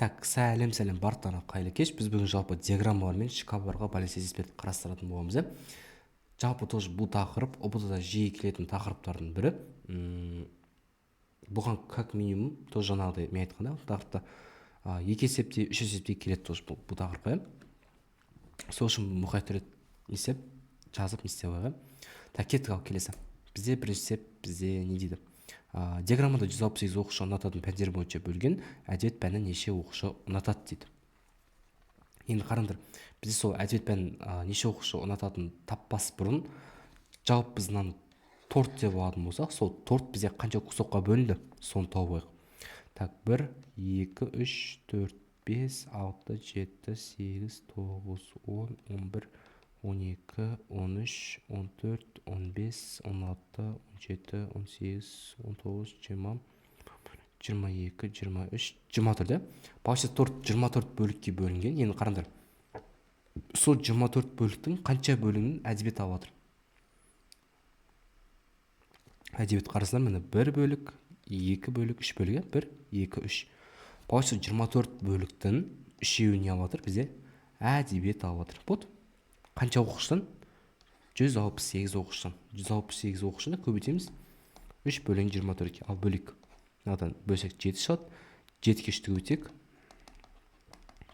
Так, сәлем барлықтарыңа қайырлы кеш. Біз бүгін жалпы диаграммалар мен шкалаларға байланысты әдіспен қарастыратын боламыз. Жалпы тоже бұл тақырып ұбт-да жиі келетін тақырыптардың бірі. Бұған как минимум тоже жаңағыдай мен айтқанда тақырыпта 2 есепте 3 есепте келеді тоже бұл тақырыпқа. Сол үшін мұқият рет есеп жазып не істеп алайық. Так, кеттік ал келесі. Бізде бірінші есеп бізде не дейді? Диаграммада 168 оқушы ұнататын пәндер бойынша бөлген әдебиет пәні неше оқушы ұнатады дейді. Енді қараңдар, бізде сол әдебиет пәнін неше оқушы ұнататын таппас бұрын жауап біз мынаны торт деп алатын болсақ, сол торт бізде қанша кусокқа бөлінді, соны тауып алайық. Так, 1, 2, 3, 4, 5, 6, 7, 8, 9, 10, 11, 12, 13, 14, 15, 16, 17, 18, 19, 20, 22, 23, 24. Получается, торт 24 бөлікке бөлінген. Енді қараңдар. Сол 24 бөліктің қанша бөлігін әдебиет алып отыр? Әдебиет қарасаңдар, міне 1 бөлік, 2 бөлік, 3 бөлік, 1, 2, 3. Получается, 24 бөліктің 3-еуін алып отыр бізде әдебиет алып отыр. Вот. Қанша оқушыдан? 168 оқушыдан. 168 оқушыны көбейтеміз. 3 бөлген 24-ке. Ал бөлік. Мынадан бөлсек 7 шығады. 7-ке 3-ті көбейтсек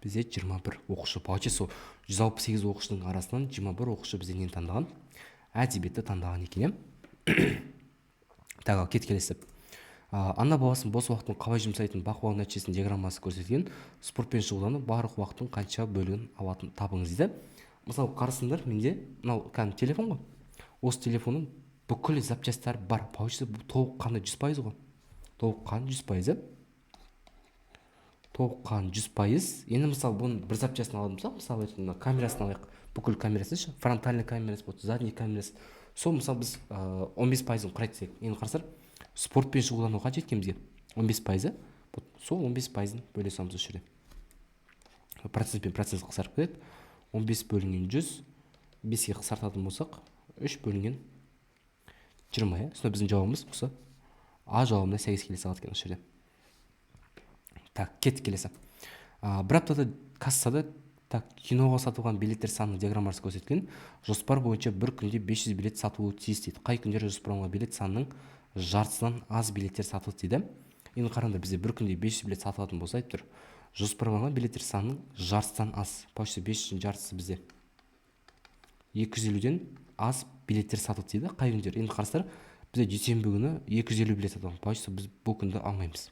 бізде 21 оқушы. Получается, 168 оқушының арасынан 21 оқушы бізде нені таңдаған? Әдебиетті таңдаған екен. Так, кет келесі. Ана баласын бос уақытын қалай жұмсайтын бақылау нәтижесінің диаграммасы көрсетілген. Спортпен шұғылданып барлық уақыттың қанша бөлігін алатын табыңыз дейді. Мысалы, қарасыңдар, менде мынау кәдімгі телефон ғой. Осы телефонның бүкіл запчастары бар. Получается, толыққанды 100% ғой. Толыққанды 100%. Толыққанды 100%. Енді мысалы, бұның бір запчасын аладым болсақ, мысалы, камерасын алайық. Бүкіл камерасы, фронтальный камерасы болады, задний камерасы. Сол мысалы біз 15%-ын құрайды десек. Енді қарасар, спортпен шұғылдану қанша еткен бізге? 15%. Сол 15%-ын бөле саламыз осы жерде. Процентпен процент қысарып кетеді. 15 бөлінген 100, 5-ке қысартатын болсақ, 3 бөлінген 20. Сонда біздің жауабымыз осы А жауабына сәйкес келе салады екен осы жерде. Так, кеттік келесі. Бір аптада кассада киноға сатылған билеттер санының диаграммасы көрсетілген. Жоспар бойынша бір күнде 500 билет сатылуы тиіс дейді. Қай күндері жоспарланған билет санының жартысынан аз билеттер сатылды дейді. Енді қараңдар, бізде бір күнде 500 билет сатылатын болса, айтып тұр. Жоспарланған билеттер санының жартысынан аз. Почти 500-дің жартысы бізде 250-ден аз билеттер сатылды дейді. Қай күндер? Енді қарастар, бізде дүйсенбі күні 250 билет сатылған. Почти біз бұл күнді алмаймыз.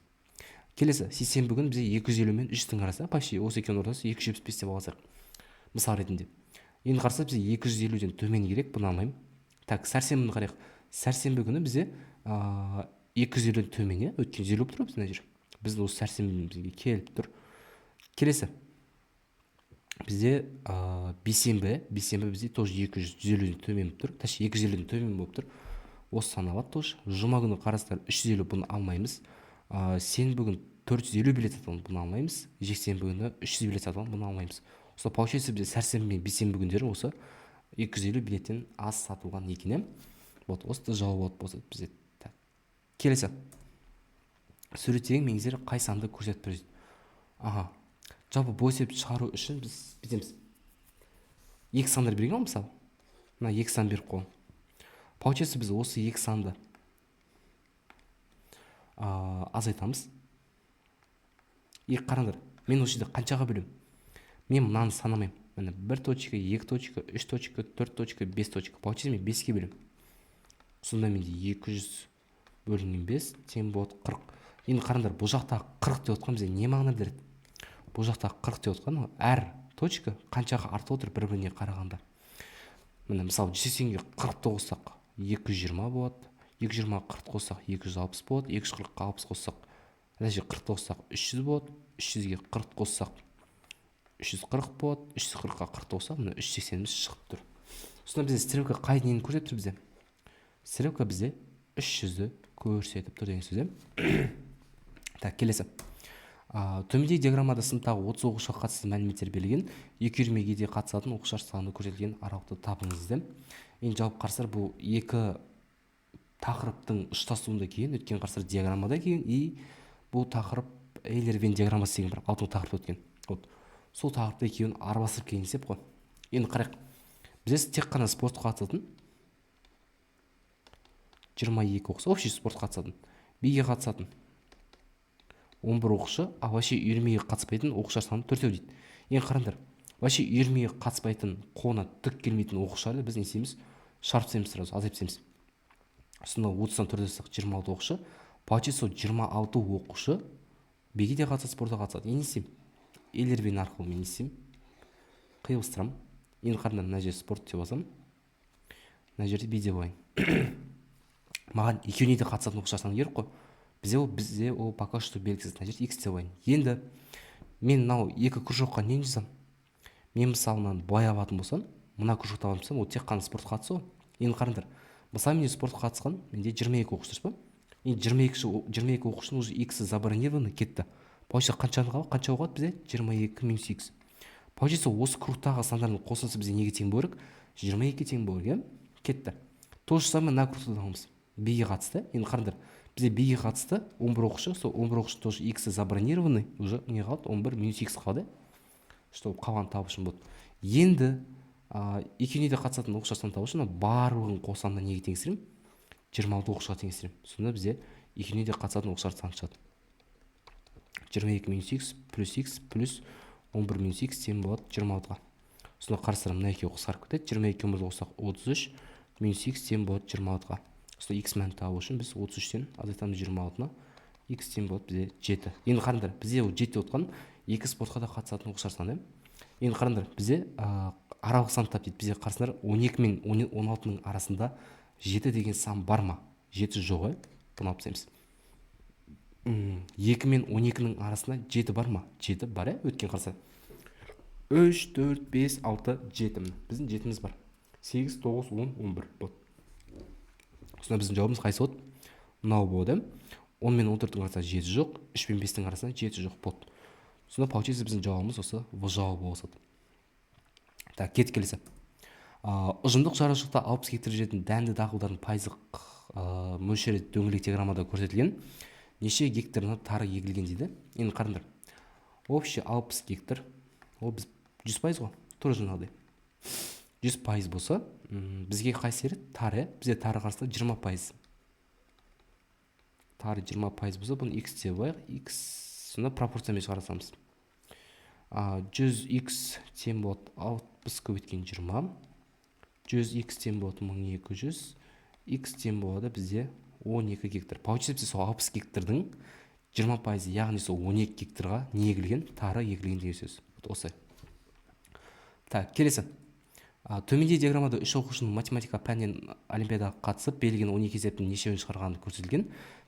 Келесі, сейсенбі күні бізде 250 мен 300-дің арасы, почти осы екеуінің ортасы 275 деп алсақ. Мысал ретінде. Енді қарастар, бізде 250-ден төмен керек, бұны алмаймын. Так, сәрсенбіні қарайық. Сәрсенбі күні бізде 250-ден төмен, өткен 50 болып тұр біздің жер. Біздің осы сәрсенбімізге келіп тұр. Келесі. Бізде бейсенбі бізде тоже 250-ден төмен болып тұр. Тәші 250-ден төмен болып тұр. Осы саналады тоже. Жұма күні қарастар 350 бұны алмаймыз. Сенбі күні 450 билет сатылған, бұны алмаймыз. Жексенбі күні 300 билет сатылған, бұны алмаймыз. Осы получается бізде сәрсенбі мен бейсенбі күндері осы 250 билеттен аз сатылған екен. Вот, осы жауап болады бізде. Келесі. Суреттегі меңіздер қай санды көрсетіп тұр дейді. Жалпы бұл есепті шығару үшін біз бітеміз. Екі сандар берген ғой, мысалы. Мына екі сан беріп қойған. Получается, біз осы екі санды азайтамыз. Екі қараңдар. Мен осы жерде қаншаға бөлем? Мен мынаны санамайым. Міне 1 точка, 2 точка, 3 точка, 4 точка, 5 точка. Получается, мен 5-ке бөлем. Сонда менде 200 бөлінген 5 тең болады 40. Енді қараңдар, бұл жақта 40 деп отқан бізде не мағына береді? Бұл жақта 40 деп отқан, әр точка қаншаға артып отыр бір-біріне қарағанда. Міне мысалы 180-ге 40 қоссақ 220 болады. 220-ға 40 қоссақ 260 болады. 240-ға 60 қоссақ, әнеше 40 қоссақ 300 болады. 300-ге 40 қоссақ 340 болады. 340-ға 40 қоссақ, міне 380-міз шығып тұр. Сонда бізде стрелка қай нені көрсетіп тұр бізде? Стрелка бізде 300-ді көрсетіп тұр деген сөз. Так, келесі. Төмендегі диаграммада сыныптағы 30 оқушыға қатысты мәліметтер берілген. 2 үйірмеге де қатысатын оқушылар саны көрсетілген аралықты табыңыз дейді. Енді жауап қарасар, бұл екі тақырыптың ұштасуында кейін, өткен қарасар диаграммада кейін, и бұл тақырып эйлер вен диаграммасы деген бір алтын тақырып өткен. Вот сол тақырыпты екеуін араластырып келген есеп қой. Енді қарайық. Бізде тек қана спортқа қатысатын 22 оқушы, общий спортқа қатысатын, биге қатысатын 11 оқушы, а вообще үйірмеге қатыспайтын оқушылар саны 4 дейді. Енді қараңдар, вообще үйірмеге қатыспайтын, қолына түк келмейтін оқушыларды біз не істейміз? Шарт тастаймыз, сразу азайтып тастаймыз. Сонда 30-дан 4 тастасақ 26 оқушы. Получается 26 оқушы биге де қатысады, спортқа қатысады. Енді не істеймін? Элервен арқылы мен не істеймін? Қиылыстырамын. Енді қараңдар, мына жерде спорт деп жазамын. Мына жерде би деп алайын. Маған екеуіне де қатысатын оқушылар саны керек қой. Бізде ол пока что белгісіз. Мына жерде x деп алайын. Енді мен мынау екі кружокқа не жазамын? Мен мысалы мынаны былай алатын болсам, мына кружокты алатын болсам, ол тек қана спортқа қатысу. Енді қараңдар. Мысалы мен спортқа қатысқан, менде 22 оқушы дұрыс па? Енді 22 оқушының уже x забронированы кетті. Получается қанша қалады бізде? 22 минус x. Получается осы кругтағы сандардың қосындысы бізде неге тең болу керек? 22-ге тең болу керек, кетті. То же самое мына кругты аламыз. Биге қатысты. Енді қараңдар. Бізде биге қатысты 11 оқушы, сол 11 оқушы тоже x забронированы, уже не қалды? 11 минус x қалды. Что қалған табу үшін болды. Енді екеуіне де қатысатын оқушылар саны табу үшін барлығын қосқанда неге теңестіремін? 26 оқушыға теңестіремін. Сонда бізде екеуіне де қатысатын оқушылар саны шығады. 22 минус x плюс 11 минус x тең болады 26-ға. Сонда қарастырам, мына екеуі қысқарып кетеді. 22 өмірді қоссақ 33 минус x тең болады 26-ға. Сонда x мәнін табу үшін біз 33-тен азайтамыз 26-на. X тең болады бізде 7. Енді қараңдар, бізде ол 7 деп отқан екі спортқа да қатысатын оқушылар саны. Енді қараңдар, бізде аралық сан тап дейді. Бізде қарасындар 12 мен 16-ның арасында 7 деген сан бар ма? 7 жоқ, бұны алып тастаймыз. 2 мен 12-ның арасында 7 бар ма? 7 бар, өткен қараса. 3, 4, 5, 6, 7. Біздің 7-міз бар. 8, 9, 10, 11 болды. Сонда біздің жауабымыз қайсы болды? Мынау болды. 10 мен 14-дің арасында 7 жоқ, 3 мен 5-дің арасында 7 жоқ болды. Сонда получается біздің жауабымыз осы В жауабы болады. Так, кет келесі. Ұжымдық шаруашылықта 60 гектар жердің дәнді дақылдардың пайыздық мөлшері дөңгелек диаграммада көрсетілген. Неше гектарына тары егілген дейді. Енді қараңдар. Общий 60 гектар. Ол біз 100% ғой. Тоже жаңағыдай. 100% болса, бізге қайсы береді? Тары. Бізде тары қарсылығы 20%. Тары 20% болса, бұны x деп алайық. X сонда пропорциямен шығарсамыз. 100x тең болады 60 көбейткен 20. 100x тең болады 1200. X тең болады бізде 12 гектар. Получается бізде сол 60 гектардың 20%, яғни сол 12 гектарға не егілген? Тары егілген деген сөз. Осы. Так, келесі. Төменде диаграммада 3 оқушының математика пәнінен олимпиадаға қатысып, берілген 12 есептің нешеуін шығарғаны көрсетілген.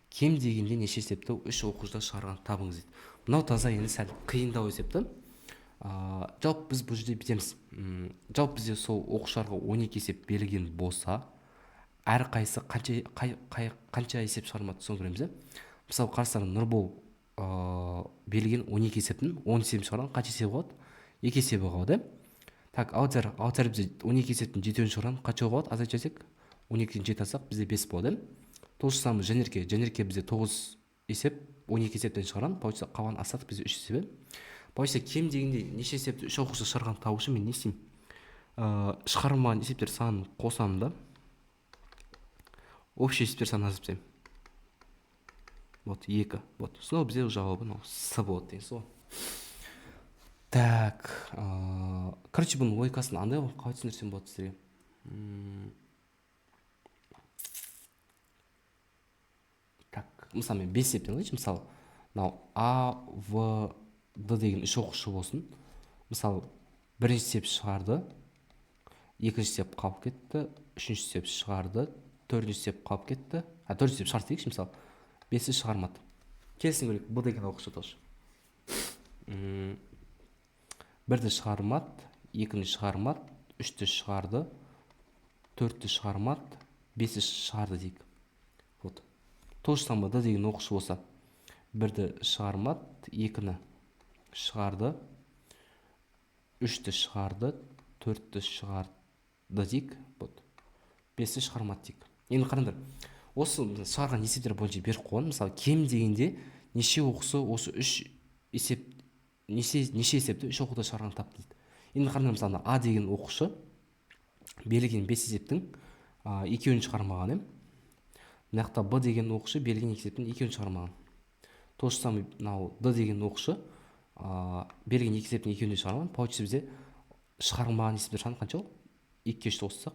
Кем дегенде неше есепті 3 оқушыда шығарған табыңыз дейді. Мынау таза енді сәл қиындау есепті. Жалпы біз бұл жерде бітеміз. Жалпы бізде сол оқушыларға 12 есеп берілген болса, әр қайсы қанша есеп шығармады соны көреміз. Мысалы қарасаңыз Нұрбол берілген 12 есептің 10 есебін шығарған қанша есебі қалады? 2 есебі қалады. Так, аутсайдер бізде 12 есептің 7-ін шығарған қанша қалады? Азайтып жіберсек, 12-ден 7 алсақ бізде 5 болады. То же самое Жанерке бізде 9 есеп 12 есептен шығарған, получается қалған остаток бізде 3 есебі. Получается кем дегенде неше есепті 3 оқушы шығарған табу үшін мен не істеймін? Шығарылмаған есептер санын қосамын да. Общий есептер санын азайтып. Вот 2. Вот. Снова бізде жауабы С болады деген сол. Так, короче, бұның логикасын андай ғой, қалай түсіндірсем болады сіздерге. Так, мысалы мен 5 есептен алайыншы, мысалы, мынау А, В, Д деген 3 оқушы болсын. Мысалы, бірінші есеп шығарды, екінші есеп қалып кетті, үшінші есеп шығарды, төртінші есеп қалып кетті. Төртінші есеп шығарды дейікші, мысалы, 5-і шығармады. Келсін көрейік, Б деген оқушы тоже. Бірді шығармады, екіні шығармады, үшті шығарды, төртті шығармады, 5-і шығарды дейік. Вот. То же самое Д деген оқушы болса, бірді шығармады, екіні шығарды, үшті шығарды, төртті шығарды дейік. Вот. 5-і шығармады дейік. Енді қараңдар, осы шығарған есептер бойынша беріп қойған. Мысалы, кем дегенде неше оқушы осы 3 есеп неше есепті 3 оқуда шығарған тап дейді. Енді қараңдар, мысалы А деген оқушы берілген 5 есептің екеуін шығармаған, мына жақта Б деген оқушы берілген 2 есептің екеуін шығармаған. То же самое мынау Д деген оқушы берілген 2 есептің екеуін де шығармаған. Получится бізде шығармаған есептер саны қанша ол? 2-ке 3 қоссақ,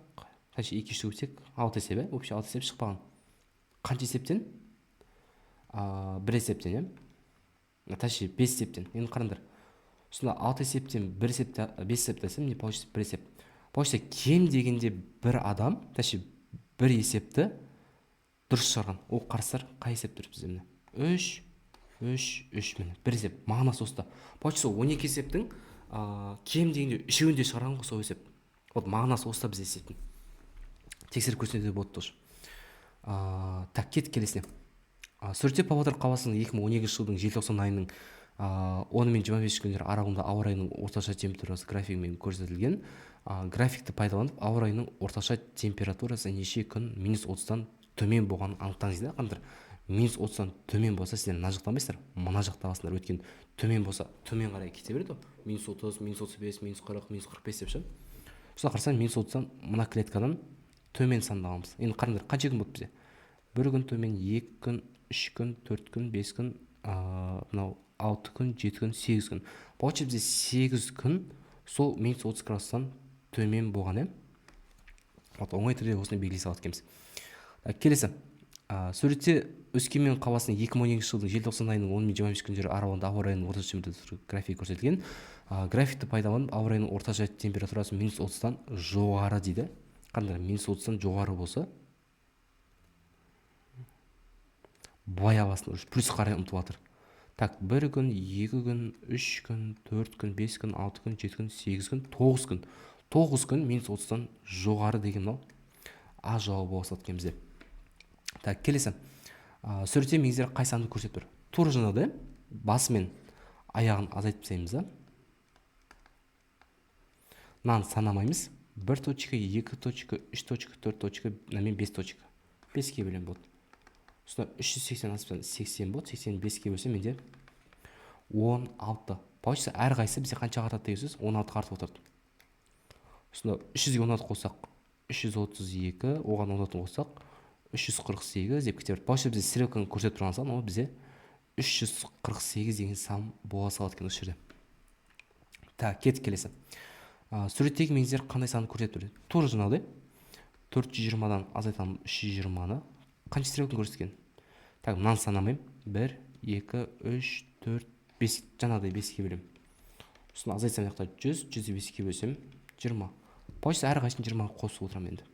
қанша 2-ке 3 көбейтсек 6 есеп, вообще 6 есеп шықпаған. Қанша есептен? Бір есептен, точнее 5 есептен. Енді қараңдар, сонда 6 есептен 1 есепті 5 есепті десем, не получится? 1 есеп. Получится кем дегенде бір адам, точнее бір есепті дұрыс шығарған. Ол қарасыздар, қай есеп дұрыс бізде? Міне 3 міне бір есеп. Мағынасы осыда. Получится 12 есептің кем дегенде үшеуін де шығарған ғой сол есеп. Вот мағынасы осыда біз есептің. Тексеріп көрсетуге болады тоже. Так, кеттік келесіне. Суретте Павлодар қаласының 2012 жылдың желтоқсан айының 10 мен 25 күндері аралығында ауа райының орташа температурасы графигімен көрсетілген. Графикті пайдаланып, ауа райының орташа температурасы неше күн -30-тан төмен болғанын анықтаңыз дейді. Қандар, -30-тан төмен болса, сіздер мына жақтамайсыздар, мына жақта аласыңдар. Өйткені төмен болса, төмен қарай кете береді ғой. -30, -35, -40, -45 деп ше. Сосын қарасаң, -30-тан мына клеткадан төмен санды аламыз. Енді қараңдар, қанша күн болды бізде? 1 күн төмен, 2 күн, 3 күн, 4 күн, 5 күн, мынау 6 күн, 7 күн, 8 күн. Получается бізде 8 күн сол -30 градустан төмен болған, оңай түрде осыны белгілей салады екенбіз. Келесі. Суретте Өскемен қаласының 2012 жылдың желтоқсан айының 10 мен 25 күндері аралығында ауа райының орташа температурасы графигі көрсетілген. Графикті пайдаланып, ауа райының орташа температурасы -30-тан жоғары дейді. Қандай -30-тан жоғары болса, былай аласың, плюс қарай ұмтылып жатыр. Так, 1 күн, 2 күн, 3 күн, 4 күн, 5 күн, 6 күн, 7 күн, 8 күн, 9 күн. 9 күн -30-тан жоғары деген мынау А жауабы болады екен бізде. Так, келесі. Суретте меңіздер қай санды көрсетіп тұр? Тура жаңағыдай, басы мен аяғын азайтып тастаймыз да. Мынаны санамаймыз. 1 точка, 2 точка, 3 точка, 4 точка, мен 5 точка. 5-ке бөлем болады. Сонда 380 аспен 80 болады. 85-ке бөлсем менде 16. Получится әрқайсысы бізде қанша артады деген сөз? 16 артып отырды. Сонда 300-ге 16 қоссақ 332, оған 16 қоссақ 348 деп кетеді. Получается бізде стрелканы көрсетіп тұрған сан, ол бізде 348 деген сан бола салады екен осы жерде. Так, кеттік келесі. Суреттегі меңіздер қандай санды көрсетіп тұр? Тура жаңағыдай 420-дан азайтамын 320-ны. Қанша стрелканы көрсеткен? Так, мынаны санамаймын. 1, 2, 3, 4, 5, жаңағыдай 5-ке бөлем. Сосын азайтсам жақта 100, 100-ді 5-ке бөлсем 20. Получится әрқайсысын 20-ға қосып отырамын енді.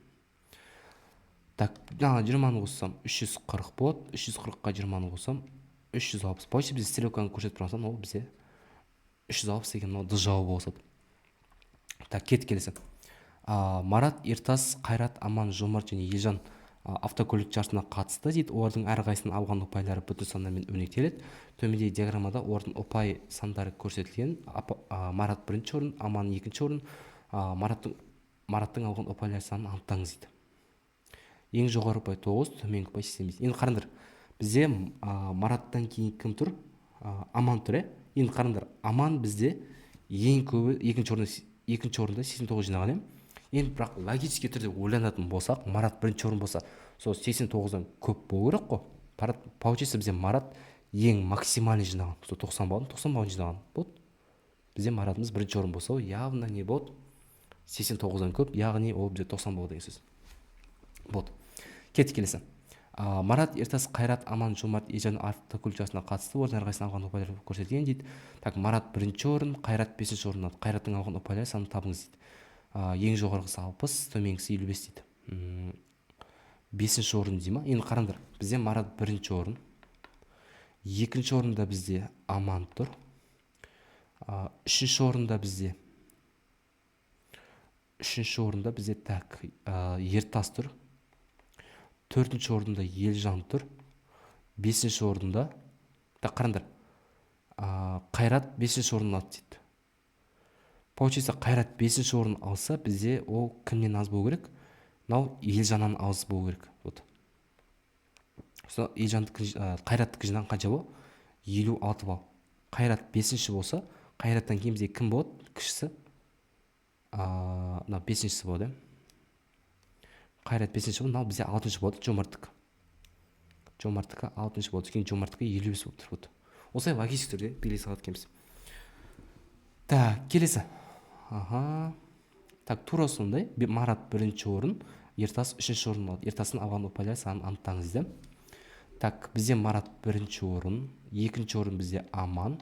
Так, 20-ны қоссам 340 болады. 340-қа 20-ны қоссам 360. Получится бізде стрелканы көрсетіп тұрған, ол бізде 360 деген мынау Д жауабы болады. Так, кеттік келесі. Марат, Ертас, Қайрат, Аман, Жомарт және Елжан автокөлік жарысына қатысты дейді. Олардың әрқайсының алған ұпайлары бүтін сандармен өрнектеледі. Төмендегі диаграммада олардың ұпай сандары көрсетілген. Марат 1-ші орын, Аман 2-ші орын. Мараттың алған ұпайлар санын анықтаңыз дейді. Ең жоғары ұпай 9, төменгі ұпай 85. Енді қараңдар, бізде Мараттан кейін кім тұр? Аман тұр. Енді қараңдар, Аман бізде ең көбі екінші орында 89 жинаған. Енді бірақ логически түрде ойланатын болсақ, Марат 1-ші орын болса, сол 89-дан көп болу керек қой. Получается бізде Марат ең максимальный жинаған. Сол 90 баллын жинаған. Болды. Бізде Маратымыз 1-ші орын болса, явно не болды? 89-дан көп, яғни ол бізде 90 балл деген сөз. Болды. Кеттік келесі. Марат, Ертас, Қайрат, Аман, Жомарт, Елжан автокөлік жарысына қатысты. Олардың әрқайсының алған ұпайлары көрсетілген дейді. Так, Марат 1-ші орын, Қайрат 5-ші орын. Қайраттың алған ұпайлары санын табыңыз дейді. Ең жоғарғысы 60, төменгісі 55 дейді. 5-ші орын дей ма? Енді қараңдар, бізде Марат 1-ші орын. 2-ші орында бізде Аман тұр. 3-ші орында бізде так, Ертас тұр. 4-ші орында Елжан тұр. 5-ші орында, так, қараңдар, Қайрат 5-ші орын алды дейді. Получается, Қайрат 5-ші орын алса, бізде ол кімнен аз болу керек? Мынау Елжаннан аз болу керек. Вот. Қайраттікі жинаған қанша бол? 56 балл. Қайрат 5-ші болса, Қайраттан кейін бізде кім болады? Кішісі. Мынау 5-шісі болады. Қайрат 5-ші болды, мынау бізде 6-шы болады, Жомарттікі. Жомарттікі 6-шы болды. Кейін Жомарттікі 55 болып тұр. Осылай логистік түрде белгі салады екенбіз. Так, келесі. Так, тура сондай. Марат 1-ші орын, Ертас 3-ші орын болады. Ертасын алған ұпайлар санын анықтаңыз дейді. Так, бізде Марат 1-ші орын, 2-ші орын бізде Аман,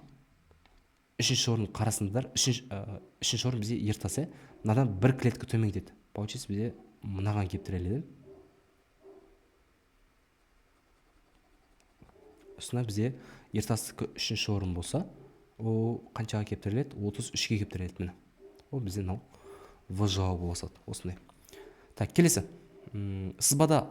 3-ші орын қарасыңыздар, 3-ші орын бізде Ертасы. Мынадан бір клетка төмен кетеді. Получается бізде мынаған келіп тіреледі. Осына бізде Ертасыкі 3-ші орын болса, о қаншаға келіп тіреледі? 33-ге келіп тіреледі міне. Ол бізде мынау В жауабы болады. Осындай. Так, келесі. Сызбада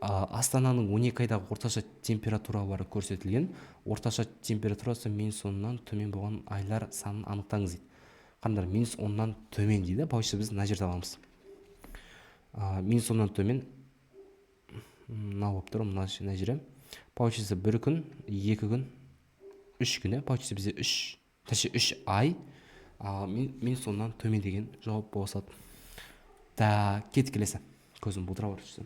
Астананың 12 айдағы орташа температуралары көрсетілген. Орташа температурасы -10-нан төмен болған айлар санын анықтаңыз дейді. Қандар -10-нан төмен дейді. Получается біз мына жерде аламыз. -10-нан төмен мынау болып тұр, мына жерде. Получается 1 күн, 2 күн, 3 күн. Получается бізде 3 ай -10-нан төмен деген жауап болады. Да, кет келесі. Көзім бұлдырап жүрсін.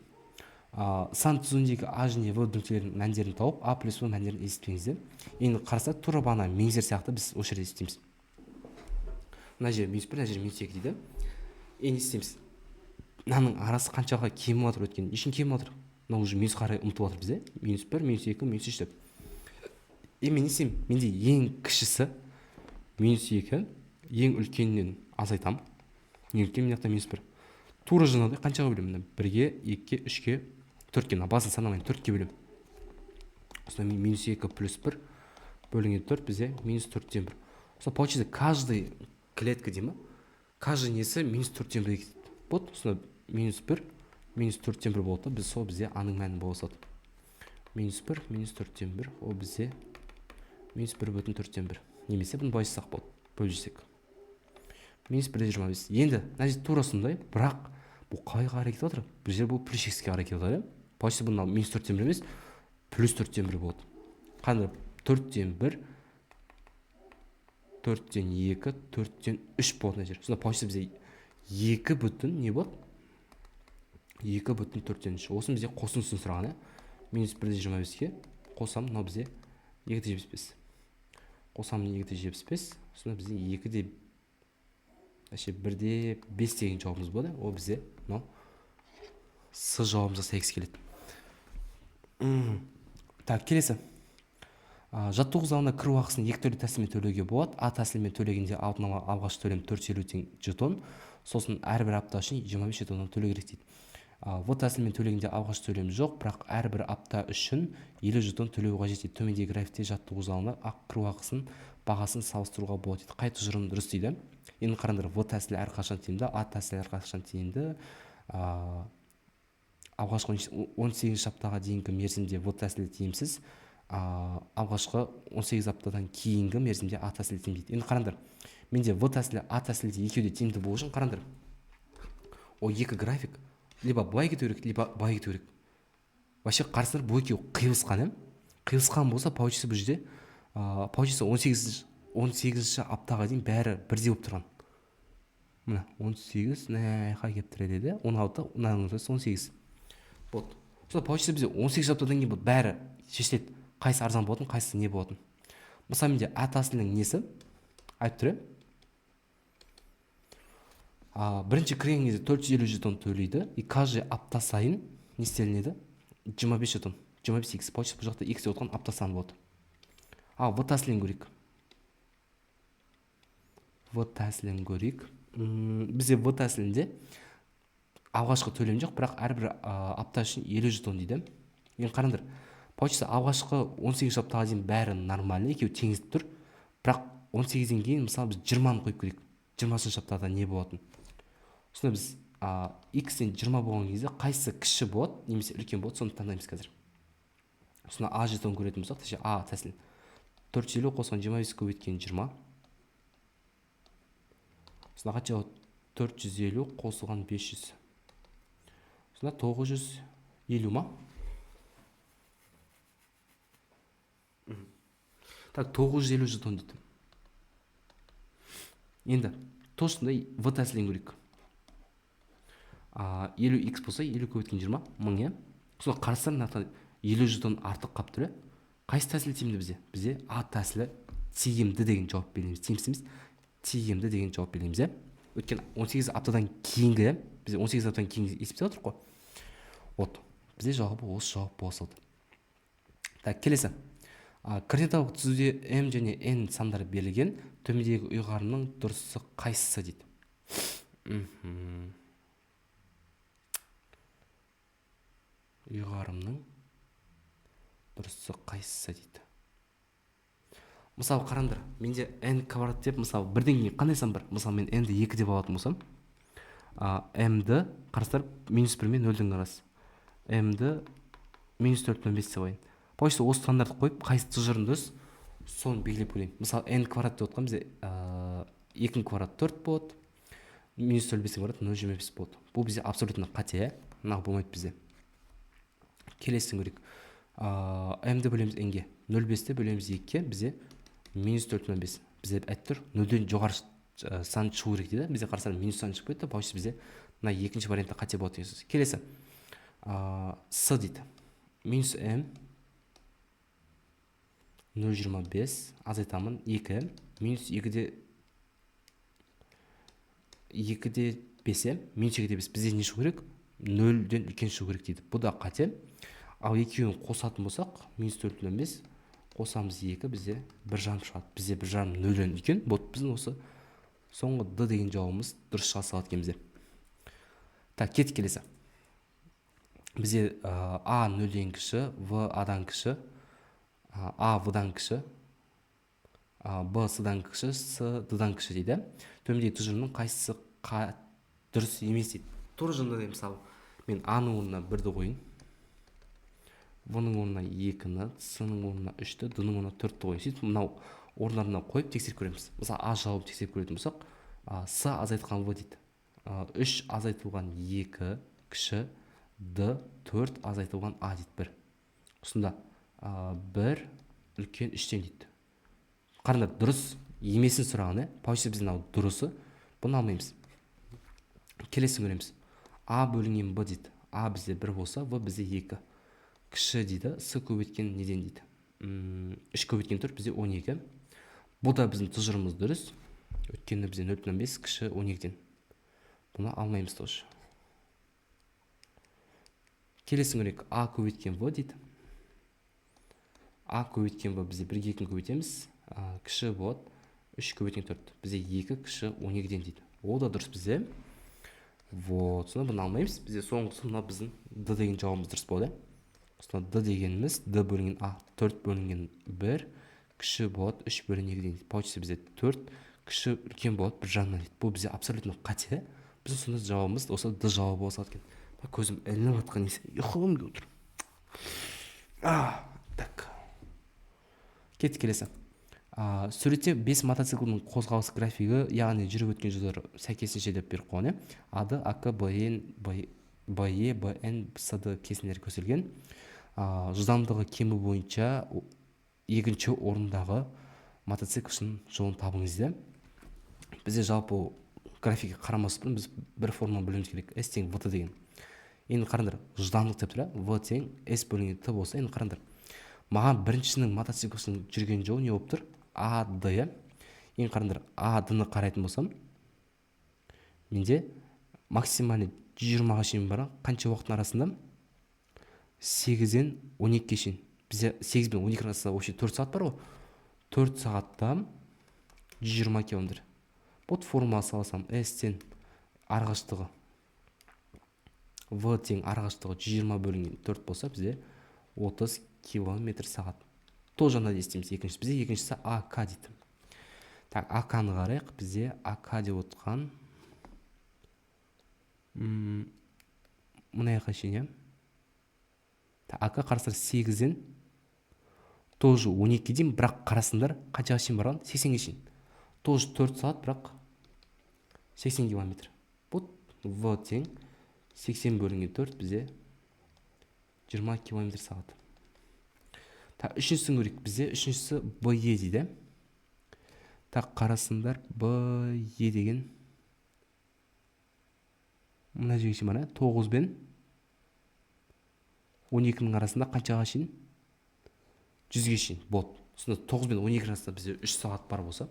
Сан түзуіндегі А және В нүктелерінің мәндерін тауып, А плюс В мәндерін есептеңіздер. Енді қарасақ, тура бағана меңзер сияқты біз осы жерде есептейміз. Мына жер -1, мына жер -2 дейді. Енді есептейміз. Мынаның арасы қаншаға кем отыр өткен? Ешін кем отыр. Мына уже минус қарай ұмтып отыр бізде. -1, -2, -3 деп. Мен есем, менде ең кішісі -2, ең үлкеннен азайтам. Ең үлкен мені -1. Тура жинауды қаншаға бөлемін? 1-ге, 2-ге, 3-ге, 4-ге. Басын санамайын, 4-ге бөлем. Осында -2 плюс 1 бөлінген 4 бізде -4-тен 1. Осында получается каждый клетка деймі, каждый несі -4-тен 1 кетеді. Вот, осында -1, -4-тен 1 болды. Біз сол бізде аның мәні болсады. -1, -4-тен 1, ол бізде -1,4-тен 1. Немесе бұны байсақ болды, бөлжесек. -1,25. Енді, нәжет тура сондай, бірақ бұл қайға әрекет отыр? Бір жер бұл плюс x-ке әрекет отыр. Получается бұл -4-тен 1 емес, +4-тен 1 болды. Қандай? 4-тен 1, 4-тен 2, 4-тен 3 болды нәжер. Сонда получается бізде 2 бүтін не болды? 2 бүтін 4-тен 3. Осын бізде қосынысын сұраған. -1,25-ке қосам, мынау бізде 2,75. Қосам 2,75. Сонда бізде 1,5 деген жауабымыз болады. Ол бізде С жауабымызға сәйкес келеді. Так, келесі. Жаттығу залына кіру ақысын екі түрлі тәсілмен төлеуге болады. А тәсілмен төлегенде алдын ала алғаш төлем 450 жетон, сосын әрбір апта үшін 25 жетоннан төлеу керек дейді. В тәсілмен төлегенде алғаш төлем жоқ, бірақ әрбір апта үшін 50 жетон төлеу қажет дейді. Төмендегі графикте жаттығу залына кіру ақысын бағасын салыстыруға болады дейді. Қай тұжырым дұрыс дейді. Енді қараңдар, В тәсілі әрқашан тиімді, А тәсілі әрқашан тиімді. Алғашқы 18 аптаға дейінгі мерзімде В тәсілі тиімсіз, алғашқы 18 аптадан кейінгі мерзімде А тәсілі тиімді дейді. Енді қараңдар, менде В тәсілі, А тәсілі екеуде тиімді болу үшін қараңдар. О екі график либо былай кету керек, либо былай кету керек. Вообще қарасыңдар, бұл екеуі қиылысқан, қиылысқан болса, получится бұл жерде, получится 18 аптаға дейін бәрі бірдей болып тұрған. Мына 18 нәйқа кеп тіреледі, 16, 18. Вот. Сонда получится бізде 18 аптадан кейін бәрі шешіледі. Қайсы арзан болатын, қайсы не болатын. Мысалы менде А тәсілінің несі айтып тұр. Бірінші кірген кезде 450 жетон төлейді, и каждый апта сайын не істелінеді? 25 жетон, 25x. Получится бұл жақта x деп отқан апта саны болады. В тәсілін көрейік. В тәсілін көрейік. Бізде В тәсілінде алғашқы төлем жоқ, бірақ әрбір апта үшін 50 жетон дейді. Енді қараңдар, получится алғашқы 18 аптаға дейін бәрі нормальный, екеуі теңізіп тұр, бірақ 18-ден кейін мысалы біз 20-ны қойып көрейік. 20 аптада не болатын? Сонда біз x-тен 20 болған кезде қайсы кіші болады, немесе үлкен болады, соны таңдаймыз қазір. Сонда А жетон көретін болсақ, А тәсіл 450 қосқан 25 көбейткен 20. Сонда қанша 450 қосылған 500. Сонда 950 ма? Так 950 жетон дейді. Енді точно в тәсілін көрейік. 50x болса 50 көбейткен 20 мың, иә. Соны қарасаң, мына 50 жетон артық қалып тұр, иә. Қайсы тәсіл тиімді бізде? Бізде А тәсілі тиімді деген жауап береміз. Тиімсіз емес, тиімді деген жауап береміз, иә. Өткен 18 аптадан кейінгі, бізде 18 аптадан кейін есептеп отырық қой. Вот, бізде жауабы осы жауап бола салды. Так, келесі. Координаталық түзуде m және n сандары берілген, төмендегі ұйғарымның дұрысы қайсысы дейді. Ұйғарымның дұрысы қайсысы дейді. Мысалы қараңдар, менде n квадрат деп, мысалы бірден кейін қандай сан бар? Мысалы мен n-ді 2 деп алатын болсам, m-ді қарастар -1 мен 0-дің арасы. m-ді -4,5 деп алайын. Получается, осы стандартты қойып, қайсы тұжырым дұрыс, соны белгілеп көрейін. Мысалы n квадрат деп отқан бізде 2 квадрат 4 болады, -4,5 квадрат 0,5 болады. Бұл бізде абсолютно қате, мынау болмайды бізде. Келесін көрейік. m-ді бөлеміз n-ге, 0,5-ті бөлеміз 2-ге, бізде -4,5. Бізде әттір 0-ден жоғары сан шығу керек дейді. Бізде қарасар минус сан шығып кетті. Получается, бізде мына екінші вариантта қате болады деген сөз. Келесі. С дейді. Минус m 0,25 азайтамын 2, минус 2-де 5, минус 2-де 5. Бізде не шығу керек? 0-ден үлкен шығу керек дейді. Бұл да қате. Ал екеуін қосатын болсақ, -4,5 қосамыз 2, бізде 1,5 шығады. Бізде 1,5 0-ден үлкен. Вот біздің осы соңғы D деген жауабымыз дұрыс шыға салады екен бізде. Так, кеттік келесі. Бізде А 0-ден кіші, В А-дан кіші, А В-дан кіші, Б С-дан кіші, С Д-дан кіші дейді. Төмендегі тұжырымның қайсысы дұрыс емес дейді. Тура жынды мысалы, мен А-ның орнына 1-ді қойын, В-ның орнына 2-ні, С-ның орнына 3-ті, Д-ның орнына 4-ті қойын. Сөйтіп, мынау орындарына қойып тексеріп көреміз. Мысалы, А жауабын тексеріп көретін болсақ, С азайтылған В дейді. 3 азайтылған 2 кіші, Д 4 азайтылған А дейді 1. Осында 1 үлкен 3-тен дейді. Қараңдар, дұрыс емесін сұрағаны, получается біздің ал дұрысы, бұны алмаймыз. Келесін көреміз. А бөлінген Б дейді. А бізде 1 болса, В бізде 2. Кіші дейді, С көбейткен неден дейді. 3 көбейткен 4 бізде 12. Бұл да біздің тұжырымыз дұрыс. Өткені бізде 0,5 кіші 12-ден. Бұны алмаймыз тоже. Келесін көрейік. А көбейткен В дейді. А көбейткен В бізде 1-ге 2-ні көбейтеміз. Кіші болады 3 көбейткен 4. Бізде 2 кіші 12-ден дейді. Ол да дұрыс бізде. Вот, сонда бұны алмаймыз. Бізде соңғысы мына біздің D деген жауабымыз дұрыс болды. Сонда D дегеніміз D бөлінген А 4 бөлінген 1 кіші болады 3 бөлінген 2 дейді. Получается бізде 4 кіші үлкен болады 1,5 дейді. Бұл бізде абсолютно қате. Біздің сонда жауабымыз осы D жауабы болса екен. Көзім ілініп жатқан есе ұйқым келіп отыр. Так. Кеттік келесі. Суретте 5 мотоциклдің қозғалыс графигі, яғни жүріп өткен жолдары сәйкесінше деп беріп қойған. АД, АК, БН, БЕ, БН, СД кесіндері көрсетілген. Жылдамдығы кемі бойынша екінші орындағы мотоциклшінің жолын табыңыз дейді. Бізде жалпы графикке қарамас бұрын біз бір форма білуіміз керек. S тең VT деген. Енді қараңдар, жылдамдық деп тұра, V тең S бөлінген Т болса, енді қараңдар. Маған біріншісінің мотоциклшінің жүрген жолы не болып тұр? АД. Енді қараңдар, АД-ны қарайтын болсам, менде максимальный 120-ға шейін бара, қанша уақыттың арасында? 8-ден 12-ге шейін. Бізде 8 бен 12 арасында вообще 4 сағат бар ғой. 4 сағатта 120 км. Бұл формула салсам, S-тен арғаштығы V тең арғаштығы 120 бөлінген 4 болса, бізде 30 км сағат. Тол жаңда естейміз екіншісі. Бізде екіншісі АК дейді. Так, АК-ны қарайық. Бізде АК деп отқан мұнайға шейін. АК қарасыр 8-ден тоже 12-ден, бірақ қарасындар қаншаға шейін барған? 80-ге шейін. Тоже 4 сағат, бірақ 80 км. Бұл V тең 80 бөлінген 4 бізде 20 км сағат. Так, үшіншісін көрейік. Бізде үшіншісі BE дейді. Так, қарасыңдар, BE деген мына жерге шейін бар, 9 бен 12-нің арасында қаншаға шейін? 100-ге шейін болады. Сонда 9 бен 12 арасында бізде 3 сағат бар болса,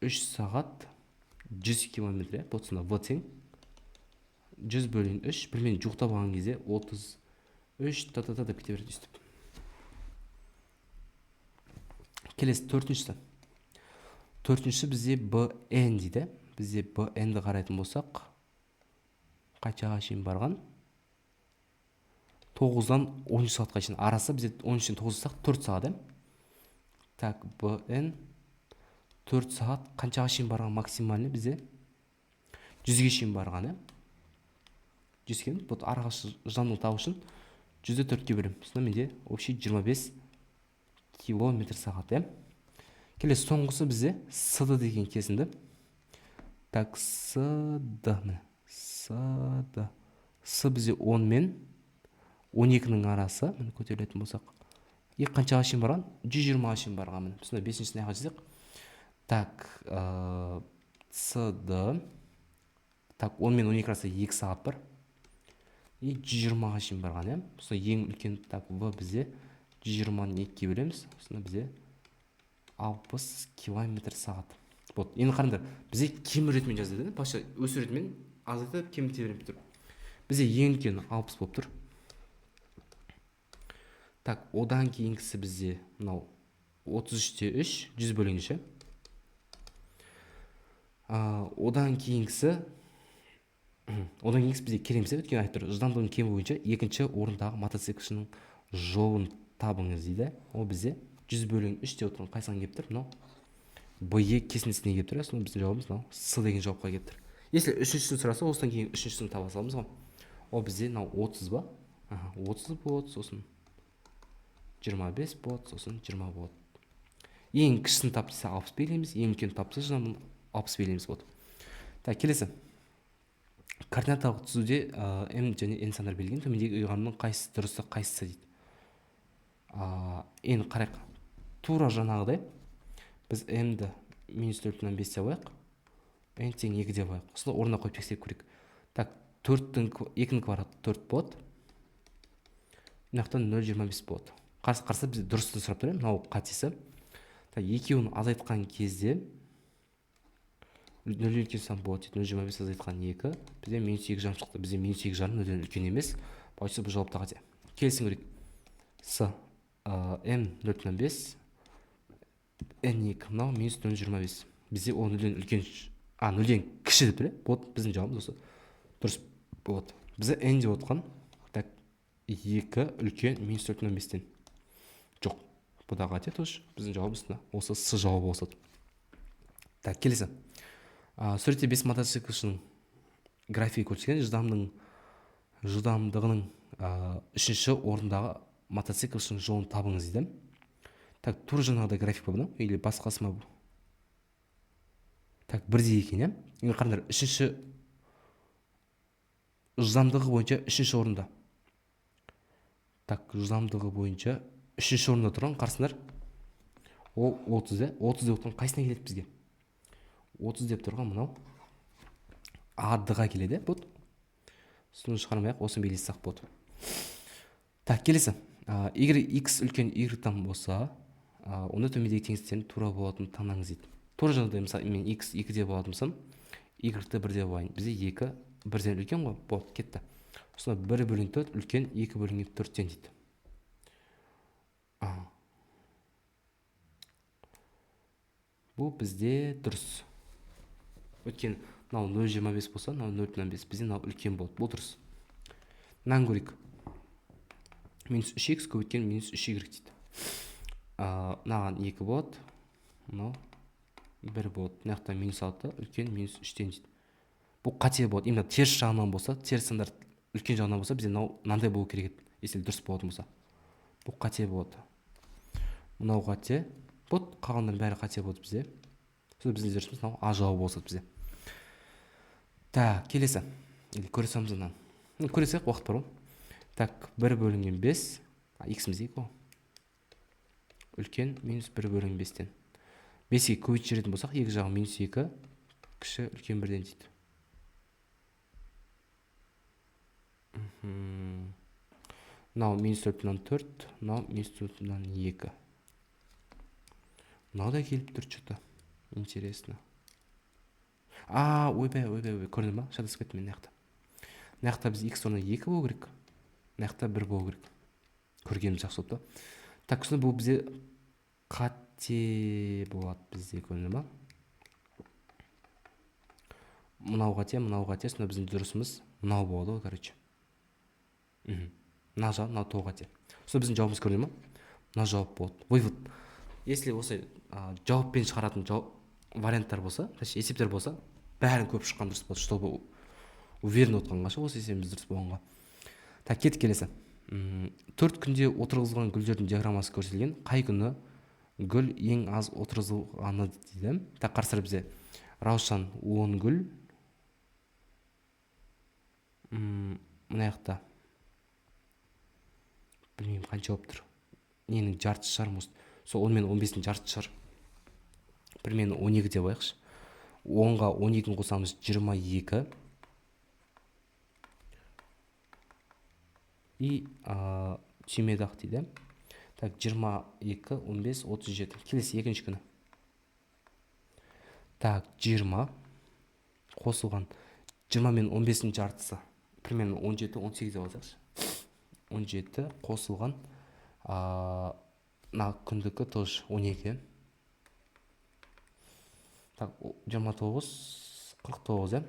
3 сағат 100 километр болады. Сонда В тең 100 бөлін 3, бірмен жуықтап алған кезде 33 та-та-та деп кете береді өйстіп. Келесі төртіншісі. Төртіншісі бізде BN дейді. Бізде BN-ді қарайтын болсақ, қаншаға шейін барған? 9-дан 13 сағатқа шейін. Арасы бізде 13-тен 9 сағат 4 сағат. Так, BN 4 сағат қаншаға шейін барған максимальный бізде? 100-ге шейін барған. 100 кен, бұл арақашы жылдамдығын табу үшін 100-ді 4-ке бөлем. Сонда менде общий 25 километр сағат. Келесі соңғысы бізде CD деген кесінді. Так, CD. С бізде 10 мен 12-нің арасы, мені көтерілетін болсақ, қаншаға шейін барған? 120-ға шейін барған. Сонда 5-шісіне аяға жазайық. Так, CD. Так, 10 мен 12 арасы 2 сағат бар. 120-ға шейін барған. Сонда ең үлкен, так, В бізде 120-ны 2-ке бөлеміз. Сонда бізде 60 километр сағат. Вот, енді қараңдар, бізде кем ретімен жазды. Башқа өс ретімен азайтып, кеміте беріп тұр. Бізде ең үлкен 60 болып тұр. Так, одан кейінгісі бізде мынау 33-те 3, 100 бөлінгіші. Одан кейінгісі бізде келеміз. Өткен айтып тұр, жылдамдығының кемі бойынша екінші орындағы мотоциклшінің жолын табыңыз дейді. Ол бізде 100 бөлін 3 деп отырған қайсыған кеп тұр? Мынау BE кесіндісіне кеп тұр. Сонда біздің жауабымыз мынау С деген жауапқа кеп тұр. Если үшіншісін сұраса, осыдан кейін үшіншісін таба саламыз ғой. Ол бізде мынау 30 ба? 30 болады, сосын 25 болады, сосын 20 болады. Ең кішісін тап десе 60 белгілейміз, ең үлкен тапса жылдамдығын 60 белгілейміз болады. Так, келесі. Координаталық түзуде М және N сандар белгіленген. Төмендегі ұйғарымның қайсысы дұрысы, қайсысы дейді. Енді қарайық. Тура жаңағыдай біз М-ді -4,5 деп қояйық. N тең 2 деп қояйық. Осыны орнына қойып тексеріп көрейік. Так, 2-ның квадраты 4 болады. Мынақтан 0,25 болады. Қарсы бізде дұрысты сұрап тұр. Мынау қатесі. Так, екеуін азайтқан кезде 0 үлкен сан болады. 0,25 азайтқан 2. Бізде -2 жарым шықты. Бізде -2 жарым 0-ден үлкен емес. Бойынша бұл жауапты қате. Келесін көрейік. С М0,5 N2 мынау -0,25. Бізде ол 0-ден үлкен, 0-ден кіші деп тұр. Вот біздің жауабымыз осы. Дұрыс болады. Бізде N деп отқан. Так, 2 үлкен -4,5-тен. Жоқ. Бұл да қате тұш. Біздің жауабымыз осы С жауабы осы. Так, келесі. Суретте 5 мотоциклшінің графигі көрсеткен. Жылдамдығының үшінші орындағы мотоциклшінің жолын табыңыз дейді. Так, тура жаңағыдай график ба бұны? Или басқасы ма бұл? Так, бірдей екен, Енді қараңдар, үшінші жылдамдығы бойынша үшінші орында. Так, жылдамдығы бойынша үшінші орында тұрған қарсыңдар. Ол 30, 30 деп тұрған қайсына келеді бізге? 30 деп тұрған мынау А-дыға келеді, бұд. Соны шығармайық, осын белгісақ бұд. Так, келесі. Егер X үлкен Y-тан болса, онда төмендегі теңестерін тура болатын таңдаңыз дейді. Тура жағдай, мысалы, мен X 2 деп болатын болсам, Y-ті 1 деп болайын. Бізде 2 1-ден үлкен ғой, болды, кетті. Сонда 1 бөлін 4 үлкен 2 бөлін 4-тен дейді. Бұл бізде дұрыс. Өткен мынау 0,25 болса, мынау 0,5, бізде мынау үлкен болды. Бұл дұрыс. Мынаны көрейік. -3x көбейткен -3y дейді. Мынаған 2 болады. Мынау 1 болады. Мынаяқта -6 үлкен -3-тен дейді. Бұл қате болады. Именно теріс жағынан болса, теріс стандарт үлкен жағынан болса, бізде мынандай болу керек еді. Если дұрыс болатын болса. Бұл қате болады. Мынау қате. Бұл қалғандардың бәрі қате болады бізде. Сол біздің дұрысымыз мынау А жауабы болса бізде. Так, келесі. Көре саламыз мынаны. Көре салайық, уақыт бар ғой. Так, 1 бөлінген 5, x'іміз 2 ғой. Үлкен минус 1 бөлінген 5-тен. 5-ге көбейтіп жіберетін болсақ, 2 жағы минус 2, кіші үлкен 1-ден дейді. Мынау минус 4,4, мынау минус 4,2. Мынау да келіп тұр что-то. Интересно. Ойбай, көрдің ба? Шатасып кеттім мен мына жақта. Мына жақта біз x орнына 2 болу керек. Мына жақта 1 болу керек. Көргеніміз жақсы болды. Так, сонда бұл бізде қате болады бізде, көрдің ба? Мынау қате, сонда біздің дұрысымыз мынау болады ғой, короче. Мына жауап, мынау тоғы қате. Сонда біздің жауабымыз көрдің ба? Мына жауап болады. Вывод. Если осы жауаппен шығаратын варианттар болса, есептер болса, бәрін көп шыққан дұрыс болады, чтобы уверен отқанға ше, осы есебіміз дұрыс болғанға. Так, кеттік келесі. 4 күнде отырғызылған гүлдердің диаграммасы көрсетілген. Қай күні гүл ең аз отырғызылғаны дейді. Так, қарсыр бізде Раушан 10 гүл. Мына жақта білмеймін қанша болып тұр. Ненің жартысы шығар, сол 10 мен 15-дің жартысы шығар. Примерно 12 деп қояйықшы. 10-ға 12-ні қосамыз 22. И түймедақ дейді. Так, 22, 15, 37. Келесі екінші күні. Так, 20 қосылған 20 мен 15-дің жартысы. Примерно 17, 18 деп алсақшы. 17 қосылған мына күндікі тоже 12. Так, 29, 49,